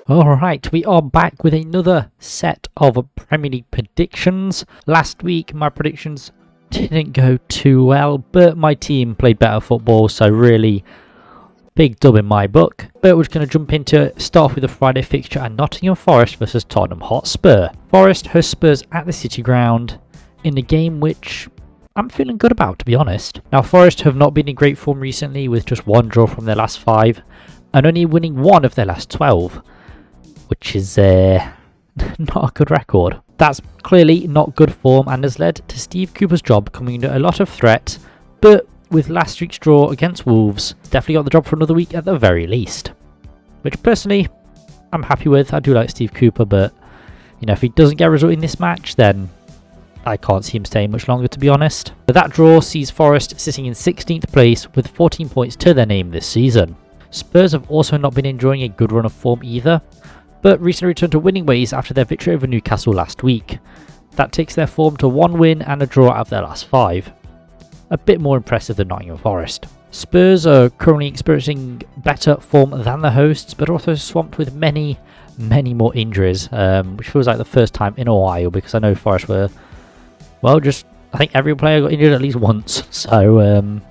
Alright, we are back with another set of Premier League predictions. Last week my predictions didn't go too well, but my team played better football, so really big dub in my book. But we're just going to jump into it. Start off with the Friday fixture and Nottingham Forest versus Tottenham Hotspur. Forest host Spurs at the City Ground in a game which I'm feeling good about, to be honest. Now, Forest have not been in great form recently, with just one draw from their last 5 and only winning 1 of their last 12. Which is not a good record. That's clearly not good form and has led to Steve Cooper's job coming under a lot of threat, but with last week's draw against Wolves, definitely got the job for another week at the very least. Which personally, I'm happy with. I do like Steve Cooper, but if he doesn't get a result in this match, then I can't see him staying much longer, to be honest. But that draw sees Forest sitting in 16th place with 14 points to their name this season. Spurs have also not been enjoying a good run of form either, but recently returned to winning ways after their victory over Newcastle last week. That takes their form to 1 win and a draw out of their last 5. A bit more impressive than Nottingham Forest. Spurs are currently experiencing better form than the hosts, but also swamped with many more injuries, which feels like the first time in a while, because I know Forest were, I think every player got injured at least once, so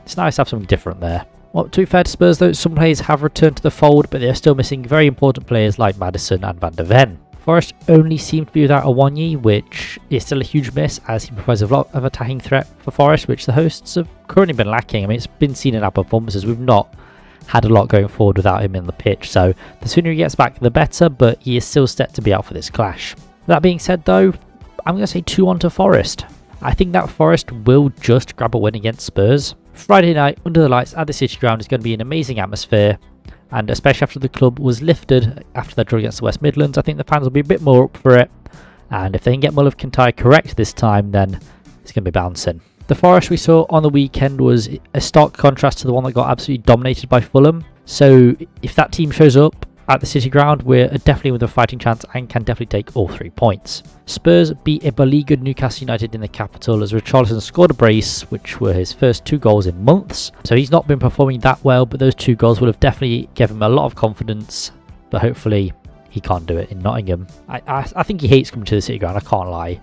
it's nice to have something different there. Well, to be fair to Spurs though, some players have returned to the fold, but they're still missing very important players like Maddison and Van der Ven. Forest only seem to be without Awoniyi, which is still a huge miss, as he provides a lot of attacking threat for Forest, which the hosts have currently been lacking. I mean, it's been seen in our performances. We've not had a lot going forward without him in the pitch, so the sooner he gets back, the better, but he is still set to be out for this clash. That being said though, I'm going to say 2-1 to Forest. I think that Forest will just grab a win against Spurs. Friday night under the lights at the City Ground is going to be an amazing atmosphere, and especially after the club was lifted after their draw against the West Midlands, I think the fans will be a bit more up for it, and if they can get Mull of Kintyre correct this time, then it's going to be bouncing. The Forest we saw on the weekend was a stark contrast to the one that got absolutely dominated by Fulham, so if that team shows up at the City Ground, we're definitely with a fighting chance and can definitely take all 3 points. Spurs beat a beleaguered Newcastle United in the capital as Richarlison scored a brace, which were his first 2 goals in months. So he's not been performing that well, but those 2 goals would have definitely given him a lot of confidence, but hopefully he can't do it in Nottingham. I think he hates coming to the City Ground, I can't lie.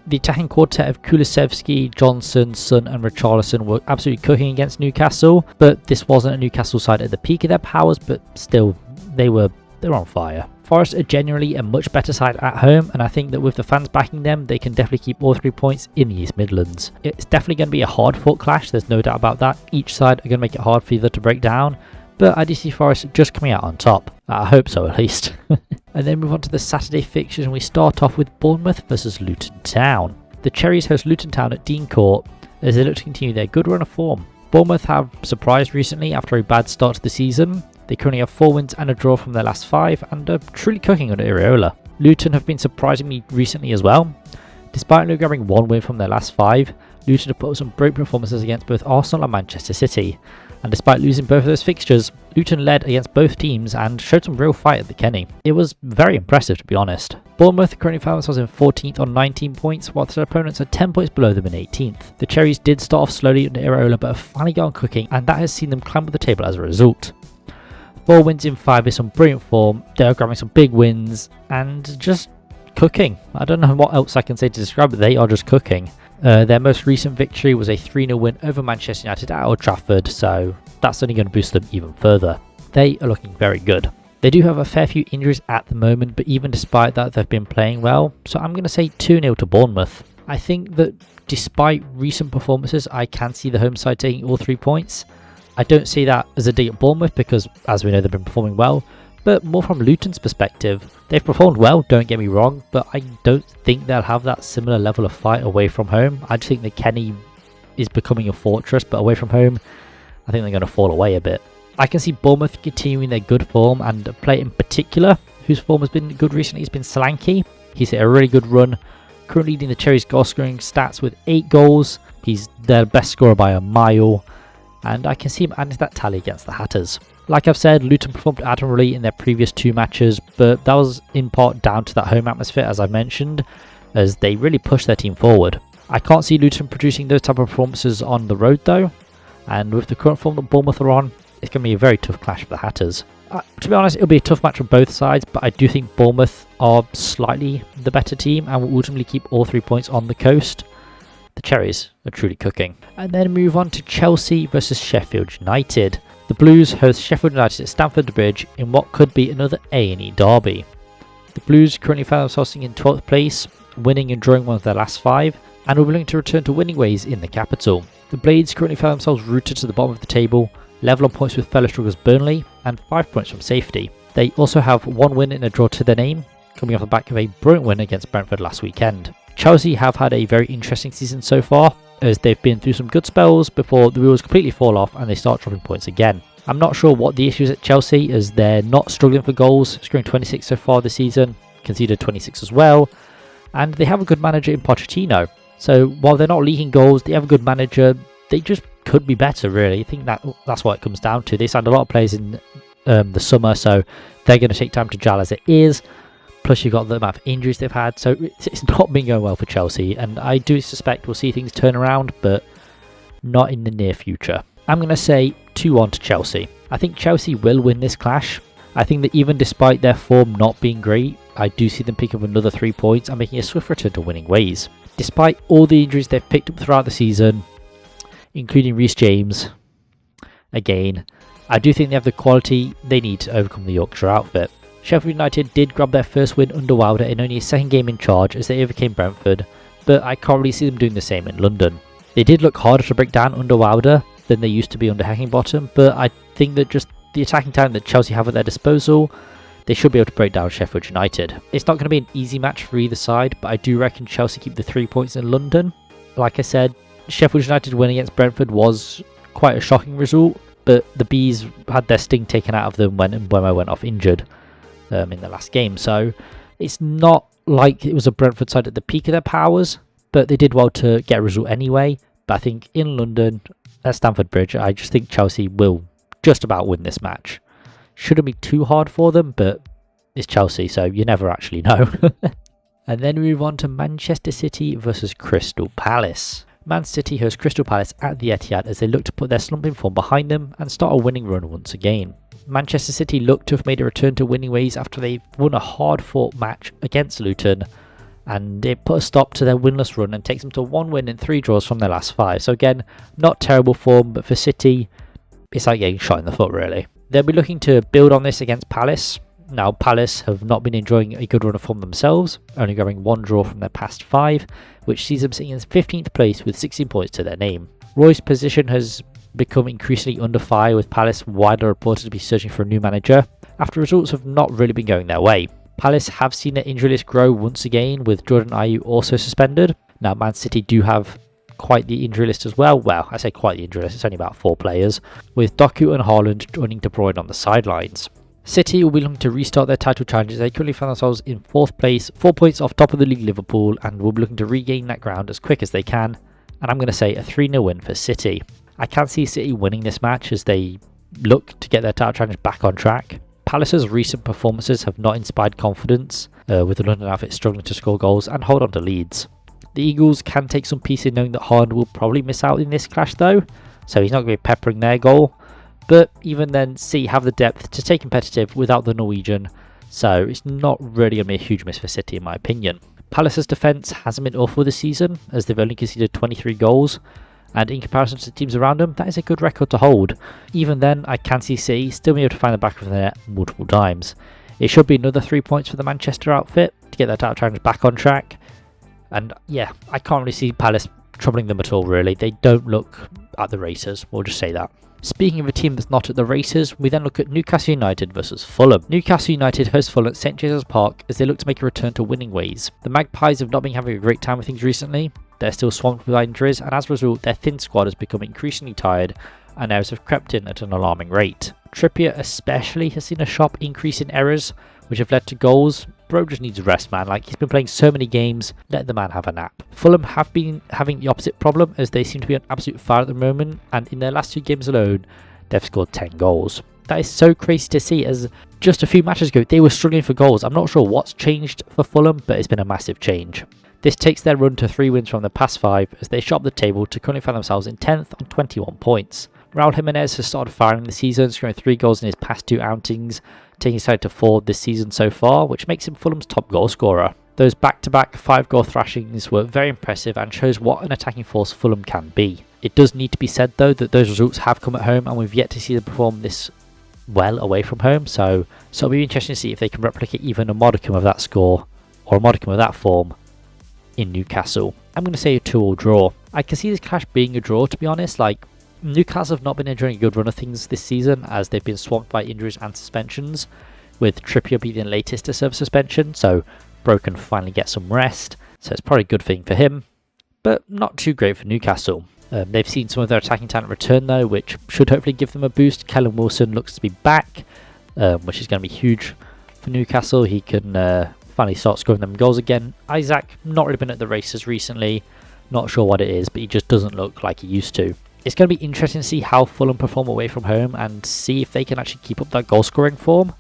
The attacking quartet of Kulusevski, Johnson, Son and Richarlison were absolutely cooking against Newcastle, but this wasn't a Newcastle side at the peak of their powers, but still, they're on fire. Forest are generally a much better side at home, and I think that with the fans backing them, they can definitely keep all 3 points in the East Midlands. It's definitely going to be a hard-fought clash, there's no doubt about that. Each side are going to make it hard for either to break down, but I do see Forest just coming out on top. I hope so, at least. And then move on to the Saturday fixtures, and we start off with Bournemouth versus Luton Town. The Cherries host Luton Town at Dean Court as they look to continue their good run of form. Bournemouth have surprised recently after a bad start to the season. They currently have 4 wins and a draw from their last 5 and are truly cooking under Iraola. Luton have been surprising me recently as well. Despite only grabbing 1 win from their last 5, Luton have put up some great performances against both Arsenal and Manchester City. And despite losing both of those fixtures, Luton led against both teams and showed some real fight at the Kenny. It was very impressive, to be honest. Bournemouth currently found themselves in 14th on 19 points, whilst their opponents are 10 points below them in 18th. The Cherries did start off slowly under Iraola, but have finally gone cooking, and that has seen them climb up the table as a result. 4 wins in 5 is some brilliant form. They're grabbing some big wins and just cooking. I don't know what else I can say to describe it. They are just cooking. Their most recent victory was a 3-0 win over Manchester United at Old Trafford, so that's only going to boost them even further. They are looking very good. They do have a fair few injuries at the moment, but even despite that, they've been playing well, so I'm going to say 2-0 to Bournemouth. I think that despite recent performances, I can see the home side taking all 3 points. I don't see that as a dig at Bournemouth because, as we know, they've been performing well, but more from Luton's perspective. They've performed well, don't get me wrong, but I don't think they'll have that similar level of fight away from home. I just think the Kenny is becoming a fortress, but away from home, I think they're going to fall away a bit. I can see Bournemouth continuing their good form, and a player in particular whose form has been good recently has been Solanke. He's hit a really good run, currently leading the Cherries' goal scoring stats with 8 goals. He's their best scorer by a mile, and I can see him adding to that tally against the Hatters. Like I've said, Luton performed admirably in their previous 2 matches, but that was in part down to that home atmosphere, as I mentioned, as they really pushed their team forward. I can't see Luton producing those type of performances on the road though, and with the current form that Bournemouth are on, it's going to be a very tough clash for the Hatters. To be honest, it'll be a tough match on both sides, but I do think Bournemouth are slightly the better team and will ultimately keep all 3 points on the coast. The cherries are truly cooking. And then move on to Chelsea versus Sheffield United. The Blues host Sheffield United at Stamford Bridge in what could be another A&E derby. The Blues currently find themselves sitting in 12th place, winning and drawing one of their last 5, and are willing to return to winning ways in the capital. The Blades currently find themselves rooted to the bottom of the table, level on points with fellow strugglers Burnley, and 5 points from safety. They also have 1 win and a draw to their name, coming off the back of a brilliant win against Brentford last weekend. Chelsea have had a very interesting season so far, as they've been through some good spells before the wheels completely fall off and they start dropping points again. I'm not sure what the issue is at Chelsea, as they're not struggling for goals, scoring 26 so far this season, conceded 26 as well, and they have a good manager in Pochettino. So while they're not leaking goals, they have a good manager. They just could be better, really. I think that's what it comes down to. They signed a lot of players in the summer, so they're going to take time to gel as it is. Plus, you've got the amount of injuries they've had, so it's not been going well for Chelsea. And I do suspect we'll see things turn around, but not in the near future. I'm going to say 2-1 to Chelsea. I think Chelsea will win this clash. I think that even despite their form not being great, I do see them pick up another 3 points and making a swift return to winning ways. Despite all the injuries they've picked up throughout the season, including Reece James, again, I do think they have the quality they need to overcome the Yorkshire outfit. Sheffield United did grab their first win under Wilder in only his second game in charge as they overcame Brentford, but I can't really see them doing the same in London. They did look harder to break down under Wilder than they used to be under Heckingbottom, but I think that just the attacking talent that Chelsea have at their disposal, they should be able to break down Sheffield United. It's not going to be an easy match for either side, but I do reckon Chelsea keep the 3 points in London. Like I said, Sheffield United win against Brentford was quite a shocking result, but the Bees had their sting taken out of them when Mbeumo went off injured in the last game. So it's not like it was a Brentford side at the peak of their powers, but they did well to get a result anyway. But I think in London, at Stamford Bridge, I just think Chelsea will just about win this match. Shouldn't be too hard for them, but it's Chelsea, so you never actually know. And then we move on to Manchester City versus Crystal Palace. Man City host Crystal Palace at the Etihad as they look to put their slumping form behind them and start a winning run once again. Manchester City look to have made a return to winning ways after they won a hard-fought match against Luton, and it put a stop to their winless run and takes them to 1 win and 3 draws from their last 5. So again, not terrible form, but for City, it's like getting shot in the foot, really. They'll be looking to build on this against Palace. Now, Palace have not been enjoying a good run of form themselves, only grabbing 1 draw from their past 5, which sees them sitting in 15th place with 16 points to their name. Roy's position has become increasingly under fire, with Palace widely reported to be searching for a new manager, after results have not really been going their way. Palace have seen their injury list grow once again, with Jordan Ayew also suspended. Now, Man City do have quite the injury list as well. Well, I say quite the injury list, it's only about 4 players, with Doku and Haaland joining De Bruyne on the sidelines. City will be looking to restart their title challenges. They currently find themselves in 4th place, 4 points off top of the league Liverpool, and will be looking to regain that ground as quick as they can. And I'm going to say a 3-0 win for City. I can see City winning this match as they look to get their title challenge back on track. Palace's recent performances have not inspired confidence, with the London outfit struggling to score goals and hold on to leads. The Eagles can take some peace in knowing that Haaland will probably miss out in this clash though, so he's not going to be peppering their goal. But even then, City have the depth to stay competitive without the Norwegian, so it's not really going to be a huge miss for City in my opinion. Palace's defence hasn't been awful this season, as they've only conceded 23 goals, and in comparison to the teams around them, that is a good record to hold. Even then, I can see City still be able to find the back of the net multiple times. It should be another 3 points for the Manchester outfit to get their title challenge back on track. And yeah, I can't really see Palace troubling them at all, really. They don't look at the races, we'll just say that. Speaking of a team that's not at the races, we then look at Newcastle United versus Fulham. Newcastle United host Fulham at St James's Park as they look to make a return to winning ways. The Magpies have not been having a great time with things recently. They're still swamped with injuries, and as a result, their thin squad has become increasingly tired, and errors have crept in at an alarming rate. Trippier especially has seen a sharp increase in errors, which have led to goals. Bro just needs a rest, man. Like, he's been playing so many games, let the man have a nap. Fulham have been having the opposite problem, as they seem to be on absolute fire at the moment, and in their last 2 games alone, they've scored 10 goals. That is so crazy to see, as just a few matches ago, they were struggling for goals. I'm not sure what's changed for Fulham, but it's been a massive change. This takes their run to 3 wins from the past 5, as they shot up the table to currently find themselves in 10th on 21 points. Raul Jimenez has started firing the season, scoring 3 goals in his past 2 outings, taking his side to 4 this season so far, which makes him Fulham's top goal scorer. Those back-to-back 5-goal thrashings were very impressive and shows what an attacking force Fulham can be. It does need to be said though that those results have come at home and we've yet to see them perform this well away from home, so it'll be interesting to see if they can replicate even a modicum of that score or a modicum of that form in Newcastle. I'm going to say a 2-2 draw. I can see this clash being a draw, to be honest. Like, Newcastle have not been enjoying a good run of things this season as they've been swamped by injuries and suspensions, with Trippier being the latest to serve suspension, so Bro can finally get some rest, so it's probably a good thing for him, but not too great for Newcastle. They've seen some of their attacking talent return though, which should hopefully give them a boost. Callum Wilson looks to be back, which is going to be huge for Newcastle. He can finally start scoring them goals again. Isaac, not really been at the races recently, not sure what it is, but he just doesn't look like he used to. It's going to be interesting to see how Fulham perform away from home and see if they can actually keep up that goal scoring form.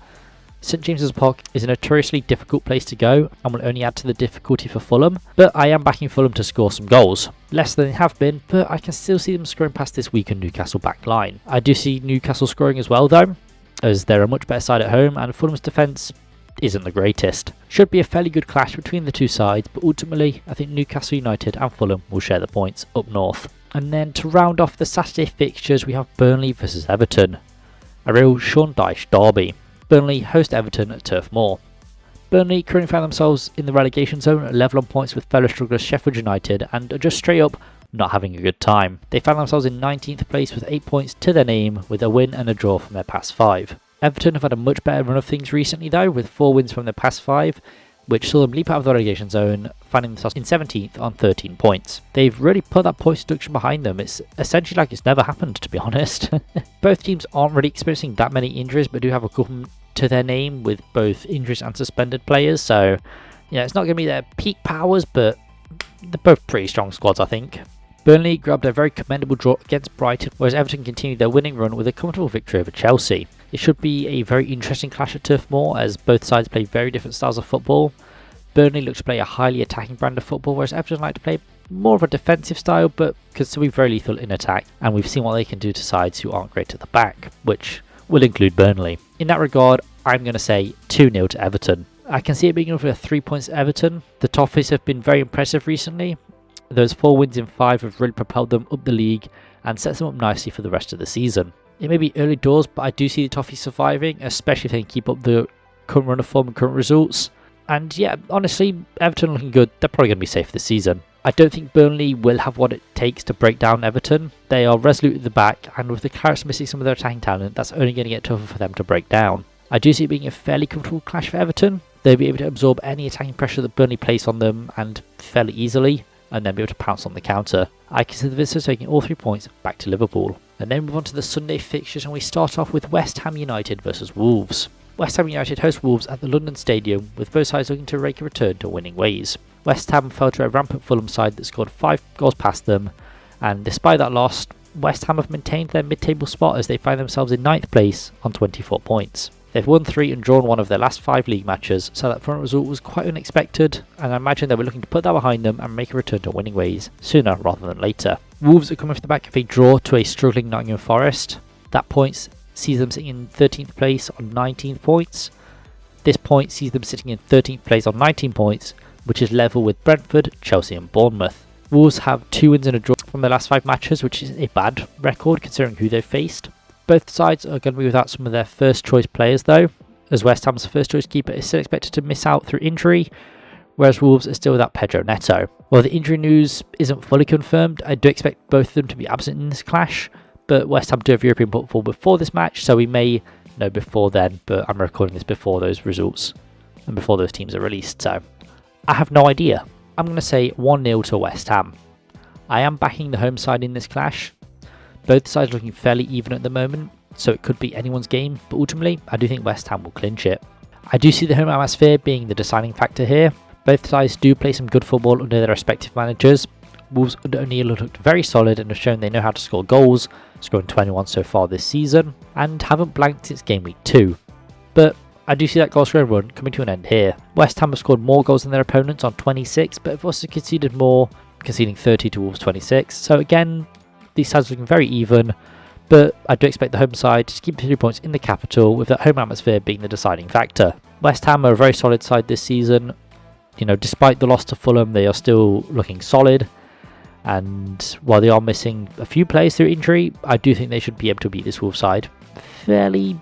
St James's Park is a notoriously difficult place to go and will only add to the difficulty for Fulham, but I am backing Fulham to score some goals. Less than they have been, but I can still see them scoring past this weakened Newcastle back line. I do see Newcastle scoring as well though, as they're a much better side at home and Fulham's defence isn't the greatest. Should be a fairly good clash between the two sides, but ultimately I think Newcastle United and Fulham will share the points up north. And then to round off the Saturday fixtures, we have Burnley versus Everton. A real Sean Dyche derby. Burnley host Everton at Turf Moor. Burnley currently find themselves in the relegation zone, level on points with fellow strugglers Sheffield United, and are just straight up not having a good time. They found themselves in 19th place with 8 points to their name, with a win and a draw from their past 5. Everton have had a much better run of things recently though, with 4 wins from their past 5, which saw them leap out of the relegation zone, finding themselves in 17th on 13 points. They've really put that point deduction behind them. It's essentially like it's never happened, to be honest. Both teams aren't really experiencing that many injuries, but do have a couple to their name with both injuries and suspended players, so yeah, it's not going to be their peak powers, but they're both pretty strong squads, I think. Burnley grabbed a very commendable draw against Brighton, whereas Everton continued their winning run with a comfortable victory over Chelsea. It should be a very interesting clash at Turf Moor, as both sides play very different styles of football. Burnley looks to play a highly attacking brand of football, whereas Everton like to play more of a defensive style, but can still be very lethal in attack, and we've seen what they can do to sides who aren't great at the back, which will include Burnley. In that regard, I'm going to say 2-0 to Everton. I can see it being over 3 points to Everton. The Toffees have been very impressive recently. Those 4 wins in 5 have really propelled them up the league and sets them up nicely for the rest of the season. It may be early doors, but I do see the Toffees surviving, especially if they can keep up the current run of form and current results. And yeah, honestly, Everton looking good. They're probably going to be safe this season. I don't think Burnley will have what it takes to break down Everton. They are resolute at the back, and with the Clarets missing some of their attacking talent, that's only going to get tougher for them to break down. I do see it being a fairly comfortable clash for Everton. They'll be able to absorb any attacking pressure that Burnley place on them, and fairly easily, and then be able to pounce on the counter. I consider the visitors taking all 3 points back to Liverpool. And then move on to the Sunday fixtures, and we start off with West Ham United versus Wolves. West Ham United host Wolves at the London Stadium, with both sides looking to rake a return to winning ways. West Ham fell to a rampant Fulham side that scored 5 goals past them, and despite that loss, West Ham have maintained their mid-table spot as they find themselves in 9th place on 24 points. They've won 3 and drawn 1 of their last 5 league matches, so that front result was quite unexpected, and I imagine they were looking to put that behind them and make a return to winning ways sooner rather than later. Wolves are coming off the back of a draw to a struggling Nottingham Forest. That point sees them sitting in 13th place on 19 points. This point sees them sitting in 13th place on 19 points, which is level with Brentford, Chelsea and Bournemouth. Wolves have 2 wins and a draw from their last 5 matches, which is a bad record considering who they've faced. Both sides are going to be without some of their first choice players though, as West Ham's first choice keeper is still expected to miss out through injury, whereas Wolves are still without Pedro Neto. While the injury news isn't fully confirmed, I do expect both of them to be absent in this clash, but West Ham do have European football before this match, so we may know before then, but I'm recording this before those results and before those teams are released, so I have no idea. I'm going to say 1-0 to West Ham. I am backing the home side in this clash. Both sides are looking fairly even at the moment, so it could be anyone's game, but ultimately I do think West Ham will clinch it. I do see the home atmosphere being the deciding factor here. Both sides do play some good football under their respective managers. Wolves under O'Neill have looked very solid and have shown they know how to score goals, scoring 21 so far this season, and haven't blanked since game week 2. But I do see that goal scoring run coming to an end here. West Ham have scored more goals than their opponents on 26, but have also conceded more, conceding 30 to Wolves 26. So again, these sides are looking very even, but I do expect the home side to keep 3 points in the capital, with that home atmosphere being the deciding factor. West Ham are a very solid side this season. You know, despite the loss to Fulham, they are still looking solid. And while they are missing a few players through injury, I do think they should be able to beat this Wolves side fairly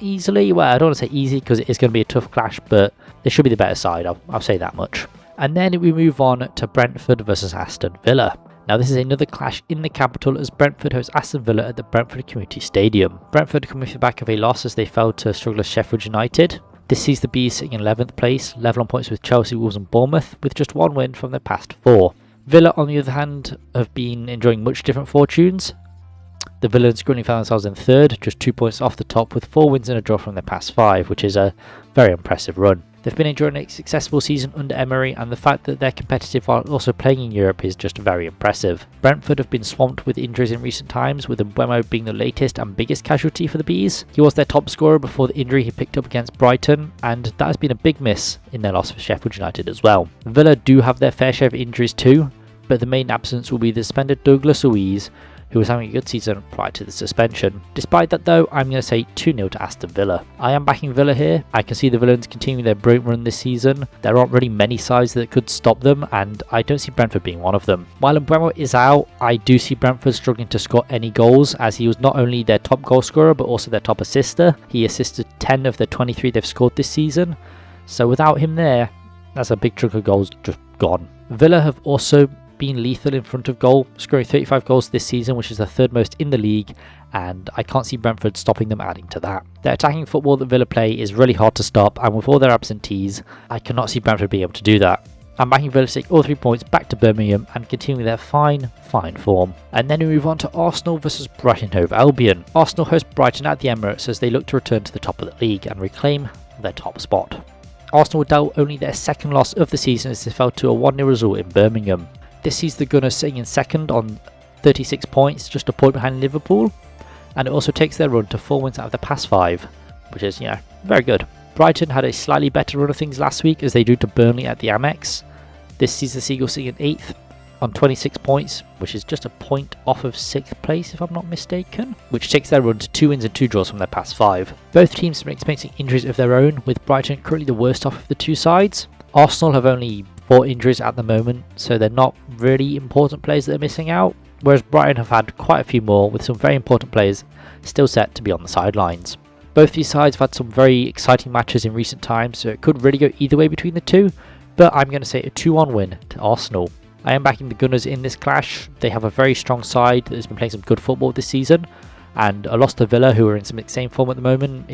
easily. Well, I don't want to say easy because it is going to be a tough clash, but they should be the better side, I'll say that much. And then we move on to Brentford versus Aston Villa. Now this is another clash in the capital as Brentford hosts Aston Villa at the Brentford Community Stadium. Brentford coming off the back of a loss as they fell to strugglers Sheffield United. This sees the Bees sitting in 11th place, level on points with Chelsea, Wolves and Bournemouth, with just one win from their past 4. Villa, on the other hand, have been enjoying much different fortunes. The Villains currently found themselves in 3rd, just 2 points off the top, with 4 wins and a draw from their past 5, which is a very impressive run. They've been enjoying a successful season under Emery, and the fact that they're competitive while also playing in Europe is just very impressive. Brentford have been swamped with injuries in recent times, with MW17 being the latest and biggest casualty for the Bees. He was their top scorer before the injury he picked up against Brighton, and that has been a big miss in their loss for Sheffield United as well. Villa do have their fair share of injuries too, but the main absence will be the suspended Douglas Luiz, who was having a good season prior to the suspension. Despite that though, I'm going to say 2-0 to Aston Villa. I am backing Villa here. I can see the Villains continuing their brilliant run this season. There aren't really many sides that could stop them, and I don't see Brentford being one of them. While Mbeumo is out, I do see Brentford struggling to score any goals, as he was not only their top goal scorer but also their top assister. He assisted 10 of the 23 they've scored this season, so without him there, that's a big chunk of goals just gone. Villa have also been lethal in front of goal, scoring 35 goals this season, which is the 3rd most in the league, and I can't see Brentford stopping them adding to that. Their attacking football that Villa play is really hard to stop, and with all their absentees, I cannot see Brentford being able to do that. I'm backing Villa to take all 3 points back to Birmingham and continue their fine form. And then we move on to Arsenal versus Brighton and Hove Albion. Arsenal host Brighton at the Emirates as they look to return to the top of the league and reclaim their top spot. Arsenal dealt only their 2nd loss of the season as they fell to a 1-0 result in Birmingham. This sees the Gunners sitting in 2nd on 36 points, just a point behind Liverpool, and it also takes their run to 4 wins out of the past 5, which is, very good. Brighton had a slightly better run of things last week as they drew to Burnley at the Amex. This sees the Seagulls sitting in 8th on 26 points, which is just a point off of 6th place if I'm not mistaken, which takes their run to 2 wins and 2 draws from their past 5. Both teams have been experiencing injuries of their own, with Brighton currently the worst off of the 2 sides. Arsenal have only 4 injuries at the moment, so they're not really important players that are missing out, whereas Brighton have had quite a few more, with some very important players still set to be on the sidelines. Both these sides have had some very exciting matches in recent times, so it could really go either way between the two, but I'm going to say a 2-1 win to Arsenal. I am backing the Gunners in this clash. They have a very strong side that has been playing some good football this season, and a loss to Villa, who are in some insane form at the moment,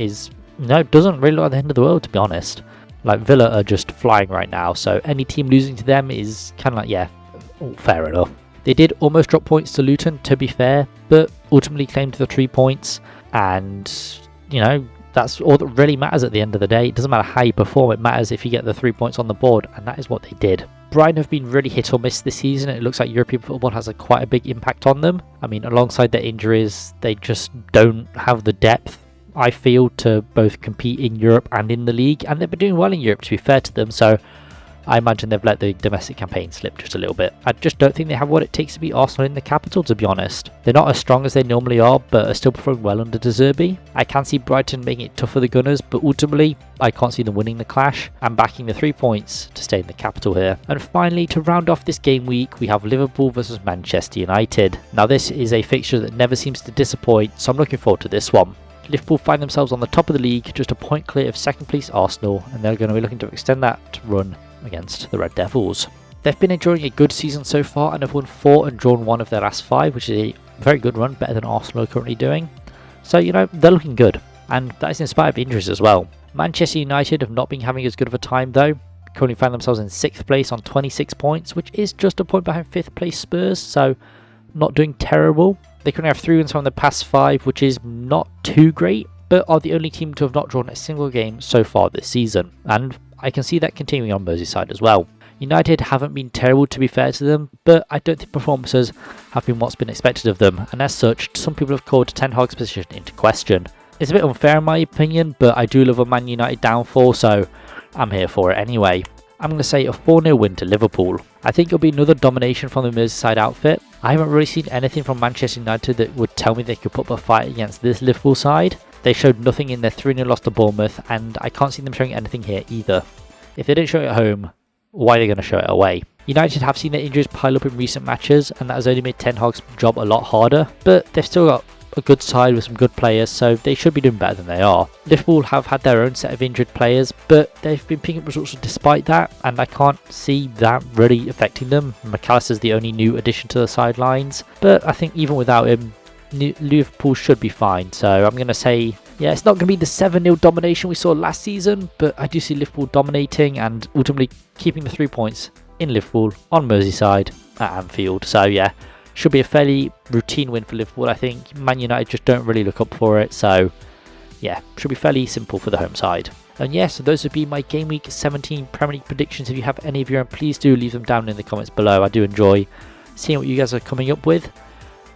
doesn't really look like the end of the world, to be honest. Like, Villa are just flying right now, so any team losing to them is kind of like, fair enough. They did almost drop points to Luton, to be fair, but ultimately claimed the 3 points, and, that's all that really matters at the end of the day. It doesn't matter how you perform, it matters if you get the 3 points on the board, and that is what they did. Brighton have been really hit or miss this season, and it looks like European football has quite a big impact on them. I mean, alongside their injuries, they just don't have the depth, I feel, to both compete in Europe and in the league, and they've been doing well in Europe, to be fair to them, so I imagine they've let the domestic campaign slip just a little bit. I just don't think they have what it takes to beat Arsenal in the capital, to be honest. They're not as strong as they normally are, but are still performing well under De Zerbi. I can see Brighton making it tough for the Gunners, but ultimately, I can't see them winning the clash. I'm backing the 3 points to stay in the capital here. And finally, to round off this game week, we have Liverpool versus Manchester United. Now, this is a fixture that never seems to disappoint, so I'm looking forward to this one. Liverpool find themselves on the top of the league, just a point clear of 2nd place Arsenal, and they're going to be looking to extend that run against the Red Devils. They've been enjoying a good season so far and have won 4 and drawn 1 of their last 5, which is a very good run, better than Arsenal are currently doing. So, they're looking good, and that is in spite of injuries as well. Manchester United have not been having as good of a time though, currently find themselves in 6th place on 26 points, which is just a point behind 5th place Spurs, so not doing terrible. They currently have 3 wins from the past 5, which is not too great, but are the only team to have not drawn a single game so far this season, and I can see that continuing on Merseyside as well. United haven't been terrible, to be fair to them, but I don't think performances have been what's been expected of them, and as such, some people have called Ten Hag's position into question. It's a bit unfair in my opinion, but I do love a Man United downfall, so I'm here for it anyway. I'm going to say a 4-0 win to Liverpool. I think it'll be another domination from the Merseyside outfit. I haven't really seen anything from Manchester United that would tell me they could put up a fight against this Liverpool side. They showed nothing in their 3-0 loss to Bournemouth, and I can't see them showing anything here either. If they didn't show it at home, why are they going to show it away? United have seen their injuries pile up in recent matches, and that has only made Ten Hag's job a lot harder, but they've still got a good side with some good players, so they should be doing better than they are. Liverpool have had their own set of injured players, but they've been picking up results despite that, and I can't see that really affecting them. McAllister's the only new addition to the sidelines, but I think even without him, Liverpool should be fine. So I'm going to say, yeah, it's not going to be the 7-0 domination we saw last season, but I do see Liverpool dominating and ultimately keeping the 3 points in Liverpool on Merseyside at Anfield. So yeah, should be a fairly routine win for Liverpool. I think Man United just don't really look up for it. So yeah, should be fairly simple for the home side. And yeah, so those would be my Game Week 17 Premier League predictions. If you have any of your own, please do leave them down in the comments below. I do enjoy seeing what you guys are coming up with.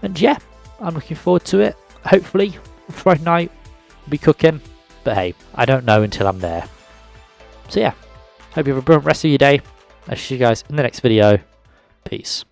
And yeah, I'm looking forward to it. Hopefully, Friday night will be cooking. But hey, I don't know until I'm there. So yeah, hope you have a brilliant rest of your day. I'll see you guys in the next video. Peace.